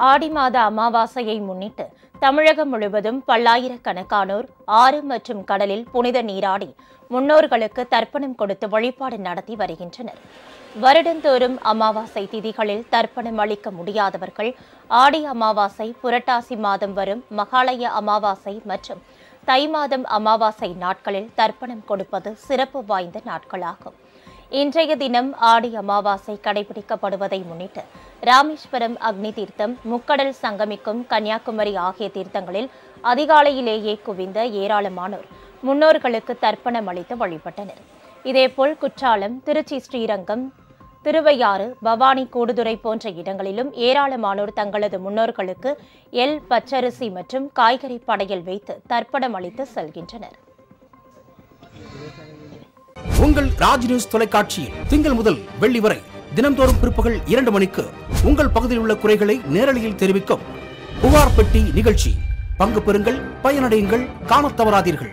ஆடி மாத அமாவாசையை முன்னிட்டு தமிழகம் முழுவதும் பல்லாயிரக்கணக்கானோர் ஆறு மற்றும் கடலில் புனித நீராடி முன்னோர்களுக்கு தர்ப்பணம் கொடுத்து வழிபாடு நடத்தி வருகின்றனர். வருடந்தோறும் அமாவாசை திதிகளில் தர்ப்பணம் அளிக்க முடியாதவர்கள் ஆடி அமாவாசை, புரட்டாசி மாதம் வரும் மகாலய அமாவாசை மற்றும் தை மாதம் அமாவாசை நாட்களில் தர்ப்பணம் கொடுப்பது சிறப்பு வாய்ந்த நாட்களாகும். இன்றைய தினம் ஆடி அமாவாசை கடைபிடிக்கப்படுவதை முன்னிட்டு ராமேஸ்வரம் அக்னி தீர்த்தம், முக்கடல் சங்கமிக்கும் கன்னியாகுமரி ஆகிய தீர்த்தங்களில் அதிகாலையிலேயே குவிந்த ஏராளமானோர் முன்னோர்களுக்கு தர்ப்பணம் அளித்து வழிபட்டனர். இதேபோல் குற்றாலம், திருச்சி ஸ்ரீரங்கம், திருவையாறு, பவானி, கூடுதுறை போன்ற இடங்களிலும் ஏராளமானோர் தங்களது முன்னோர்களுக்கு எள், பச்சரிசி மற்றும் காய்கறி படையல் வைத்து தர்ப்பணம் அளித்து செல்கின்றனர். உங்கள் ராஜ் நியூஸ் தொலைக்காட்சியில் திங்கள் முதல் வெள்ளி வரை தினந்தோறும் பிற்பகல் 2 மணிக்கு உங்கள் பகுதியில் உள்ள குறைகளை நேரலையில் தெரிவிக்கும் புகார் பெட்டி நிகழ்ச்சி. பங்கு பெறுங்கள், பயனடையுங்கள், காணத் தவறாதீர்கள்.